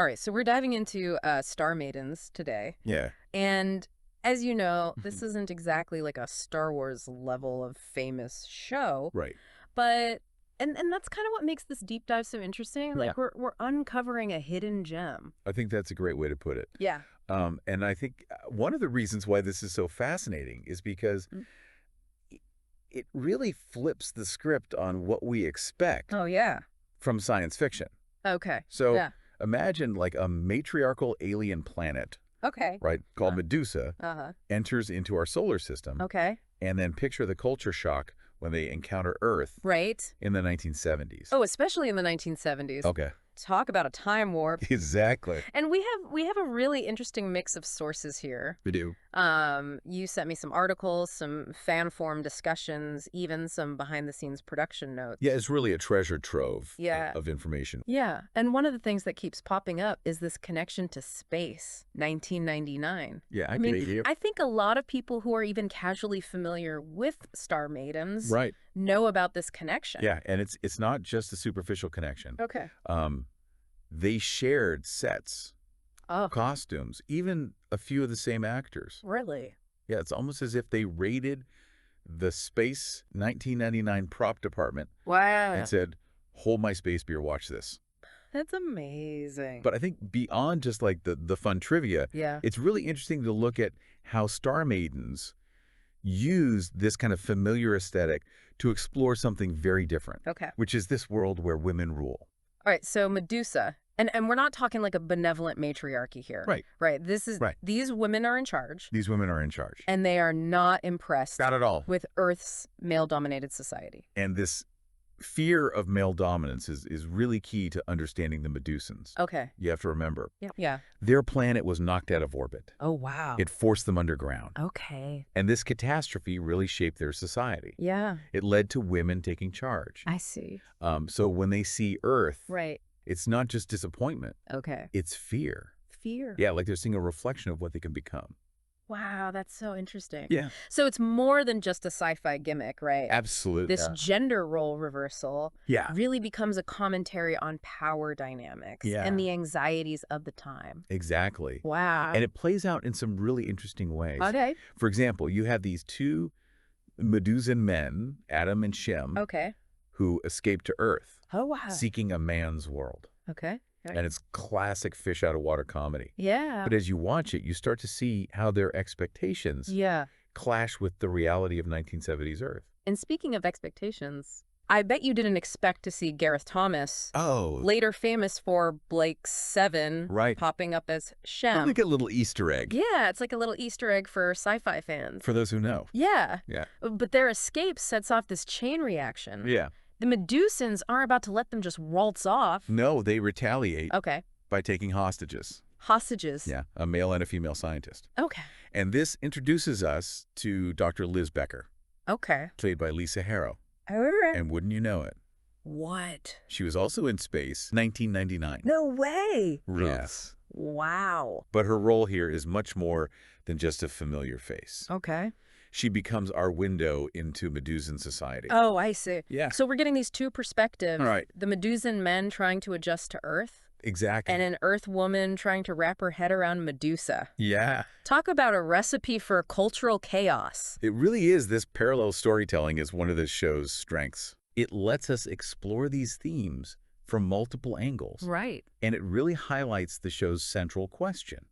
All right, so we're diving into Star Maidens today. Yeah. And as you know, this isn't exactly like a Star Wars level of famous show, Right. but and that's kind of what makes this deep dive so interesting. Yeah. Like we're uncovering a hidden gem. I think that's a great way to put it. Yeah. And I think one of the reasons why this is so fascinating is because Mm. it really flips the script on what we expect Oh yeah. from science fiction. Okay. So Yeah. imagine like a matriarchal alien planet, Okay. right, called Medusa, Uh-huh. enters into our solar system, Okay. and then picture the culture shock when they encounter Earth Right. in the 1970s. Oh, especially in the 1970s. Okay. Talk about a time warp. Exactly. And we have a really interesting mix of sources here. We do. You sent me some articles, some fan-form discussions, even some behind-the-scenes production notes. Yeah, it's really a treasure trove Yeah. of information. Yeah, and one of the things that keeps popping up is this connection to space, 1999. Yeah, I mean, believe you. I think a lot of people who are even casually familiar with Star Maidens Right. know about this connection. Yeah, and it's not just a superficial connection. Okay. They shared sets, Oh, costumes, even a few of the same actors. really? Yeah, it's almost as if they raided the Space 1999 prop department Wow. and said, hold my space beer, watch this. That's amazing. But I think beyond just like the fun trivia, Yeah. it's really interesting to look at how Star Maidens use this kind of familiar aesthetic to explore something very different, Okay. which is this world where women rule. All right, so Medusa, and we're not talking like a benevolent matriarchy here. Right. Right. This is Right. These women are in charge, These women are in charge. and they are not impressed Not at all. with Earth's male-dominated society. And this fear of male dominance is really key to understanding the Medusans. Okay. You have to remember, Yeah. Yeah. their planet was knocked out of orbit. Oh, wow. It forced them underground. Okay. And this catastrophe really shaped their society. Yeah. It led to women taking charge. I see. So when they see Earth, Right. it's not just disappointment, Okay. it's fear. Fear. Yeah, like they're seeing a reflection of what they can become. Wow, that's so interesting. Yeah. So it's more than just a sci-fi gimmick, right? Absolutely. This gender role reversal Yeah. really becomes a commentary on power dynamics Yeah. and the anxieties of the time. Exactly. Wow. And it plays out in some really interesting ways. Okay. For example, you have these two Medusan men, Adam and Shem, Okay. who escape to Earth, Oh, wow. seeking a man's world. Okay. And it's classic fish out of water comedy. Yeah. But as you watch it, you start to see how their expectations Yeah. clash with the reality of 1970s Earth. And speaking of expectations, I bet you didn't expect to see Gareth Thomas, Oh, later famous for Blake 7, right. popping up as Shem. Like a little Easter egg. Yeah, it's like a little Easter egg for sci-fi fans. For those who know. Yeah. Yeah. But their escape sets off this chain reaction. Yeah. The Medusans aren't about to let them just waltz off. No, they retaliate Okay. by taking hostages. Hostages. Yeah, a male and a female scientist. Okay. And this introduces us to Dr. Liz Becker, Okay. played by Lisa Harrow. All right. And wouldn't you know it, What? she was also in Space, 1999. No way. Yes. Wow. But her role here is much more than just a familiar face. Okay. She becomes our window into Medusan society. Oh, I see. Yeah. So we're getting these two perspectives. All right. The Medusan men trying to adjust to Earth, Exactly. and an Earth woman trying to wrap her head around Medusa. Yeah. Talk about a recipe for cultural chaos. It really is. This parallel storytelling is one of this show's strengths. It lets us explore these themes from multiple angles. Right. And it really highlights the show's central question.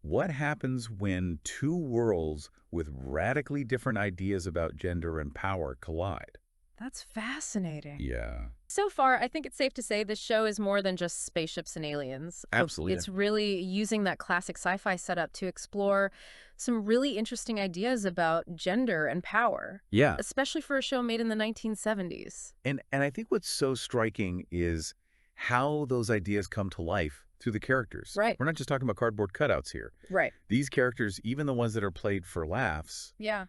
What happens when two worlds with radically different ideas about gender and power collide? That's fascinating. Yeah. So far, I think it's safe to say this show is more than just spaceships and aliens. Absolutely. It's really using that classic sci-fi setup to explore some really interesting ideas about gender and power, Yeah. especially for a show made in the 1970s. And I think what's so striking is how those ideas come to life through the characters. Right. We're not just talking about cardboard cutouts here. Right. These characters, even the ones that are played for laughs, Yeah.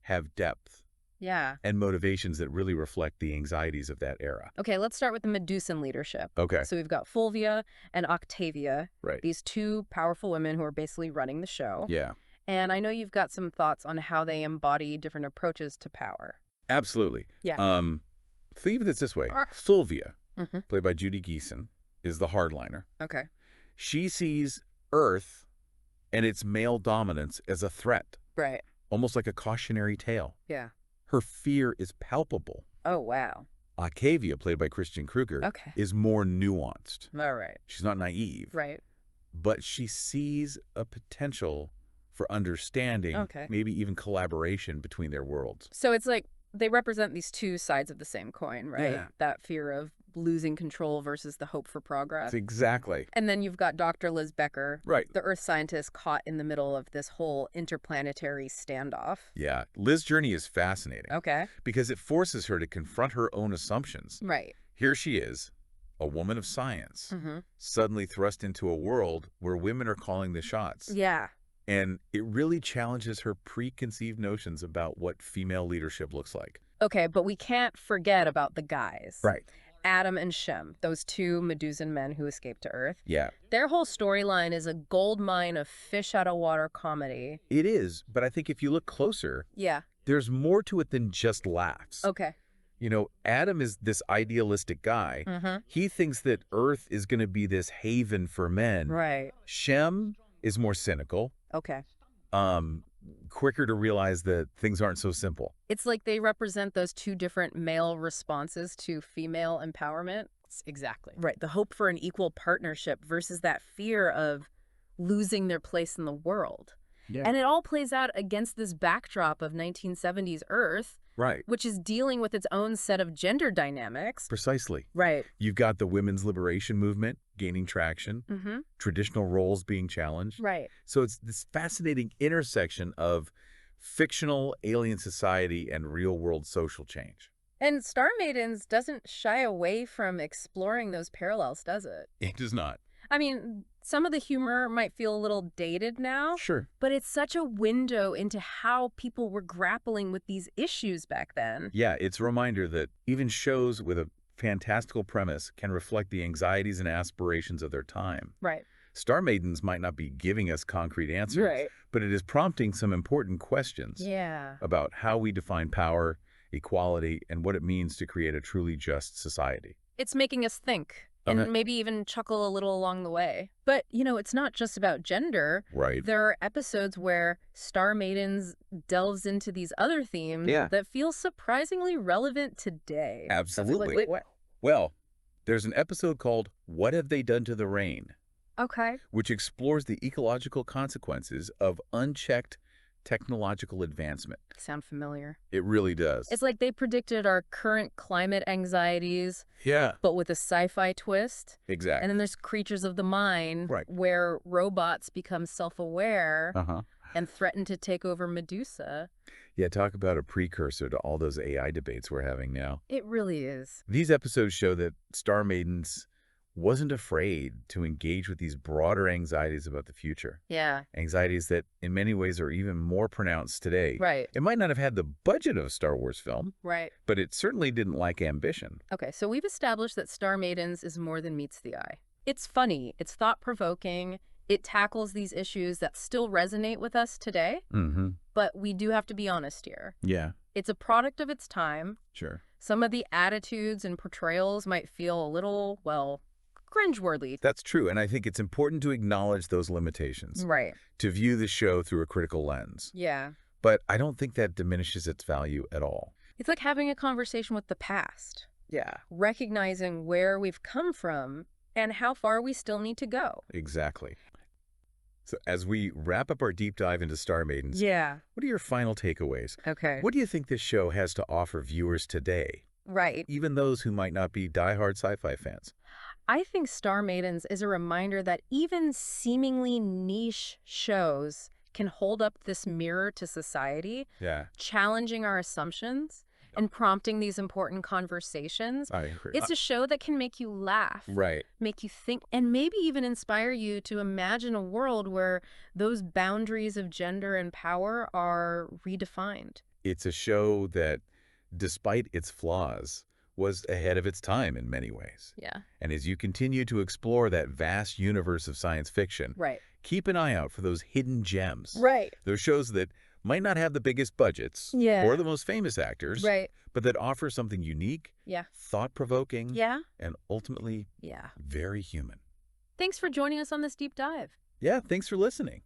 have depth Yeah. and motivations that really reflect the anxieties of that era. Okay, let's start with the Medusan leadership. Okay. So we've got Fulvia and Octavia, Right. these two powerful women who are basically running the show. Yeah. And I know you've got some thoughts on how they embody different approaches to power. Absolutely. Yeah. Think of this this way. Or- Fulvia, Mm-hmm. played by Judy Geeson, is the hardliner. Okay. She sees Earth and its male dominance as a threat, Right. almost like a cautionary tale. Yeah. Her fear is palpable. Oh, wow. Octavia, played by Christian Kruger, Okay. is more nuanced. All right. She's not naive, Right. but she sees a potential for understanding, Okay. maybe even collaboration between their worlds. So it's like they represent these two sides of the same coin, right? Yeah. That fear of losing control versus the hope for progress. Exactly. And then you've got Dr. Liz Becker, Right. the Earth scientist caught in the middle of this whole interplanetary standoff. Yeah. Liz's journey is fascinating Okay. because it forces her to confront her own assumptions. Right. Here she is, a woman of science, Mm-hmm. suddenly thrust into a world where women are calling the shots. Yeah. And it really challenges her preconceived notions about what female leadership looks like. Okay, but we can't forget about the guys. Right. Adam and Shem, those two Medusan men who escaped to Earth. Yeah. Their whole storyline is a gold mine of fish-out-of-water comedy. It is, but I think if you look closer, Yeah. there's more to it than just laughs. Okay. You know, Adam is this idealistic guy. Mm-hmm. He thinks that Earth is going to be this haven for men. Right. Shem is more cynical, Okay. quicker to realize that things aren't so simple. It's like they represent those two different male responses to female empowerment. Exactly. Right. The hope for an equal partnership versus that fear of losing their place in the world. Yeah. And it all plays out against this backdrop of 1970s Earth, Right. which is dealing with its own set of gender dynamics. Precisely. Right. You've got the women's liberation movement gaining traction, Mm-hmm. traditional roles being challenged. Right. So it's this fascinating intersection of fictional alien society and real-world social change. And Star Maidens doesn't shy away from exploring those parallels, does it? It does not. I mean, some of the humor might feel a little dated now, Sure. but it's such a window into how people were grappling with these issues back then. Yeah, it's a reminder that even shows with a fantastical premise can reflect the anxieties and aspirations of their time. Right. Star Maidens might not be giving us concrete answers, but it is prompting some important questions Yeah. about how we define power, equality, and what it means to create a truly just society. It's making us think and Okay. maybe even chuckle a little along the way. But, you know, it's not just about gender. Right. There are episodes where Star Maidens delves into these other themes that feel surprisingly relevant today. Absolutely. Wait, what? Well, there's an episode called What Have They Done to the Rain?, Okay. which explores the ecological consequences of unchecked technological advancement. Sound familiar? It really does. It's like they predicted our current climate anxieties, Yeah, but with a sci-fi twist. exactly. And then there's Creatures of the Mind, Right. where robots become self-aware Uh-huh. and threaten to take over Medusa. Yeah, talk about a precursor to all those AI debates we're having now. It really is. These episodes show that Star Maidens wasn't afraid to engage with these broader anxieties about the future. Yeah, Anxieties that in many ways are even more pronounced today. right, It might not have had the budget of a Star Wars film, right. but it certainly didn't lack ambition. Okay, so we've established that Star Maidens is more than meets the eye. It's funny, it's thought-provoking, it tackles these issues that still resonate with us today, Mm-hmm. but we do have to be honest here. Yeah, It's a product of its time. sure. Some of the attitudes and portrayals might feel a little, well, cringeworthy. That's true, and I think it's important to acknowledge those limitations, Right. to view the show through a critical lens. Yeah. But I don't think that diminishes its value at all. It's like having a conversation with the past, Yeah. recognizing where we've come from and how far we still need to go. Exactly. So as we wrap up our deep dive into Star Maidens, Yeah. what are your final takeaways? Okay. What do you think this show has to offer viewers today, Right. even those who might not be diehard sci-fi fans? I think Star Maidens is a reminder that even seemingly niche shows can hold up this mirror to society, Yeah, challenging our assumptions and prompting these important conversations. I agree. It's a show that can make you laugh, Right. make you think, and maybe even inspire you to imagine a world where those boundaries of gender and power are redefined. It's a show that, despite its flaws, was ahead of its time in many ways. Yeah. And as you continue to explore that vast universe of science fiction, Right. keep an eye out for those hidden gems. Right. Those shows that might not have the biggest budgets Yeah. or the most famous actors, Right. but that offer something unique, Yeah. thought-provoking, Yeah? and ultimately Yeah. very human. Thanks for joining us on this deep dive. Yeah, thanks for listening.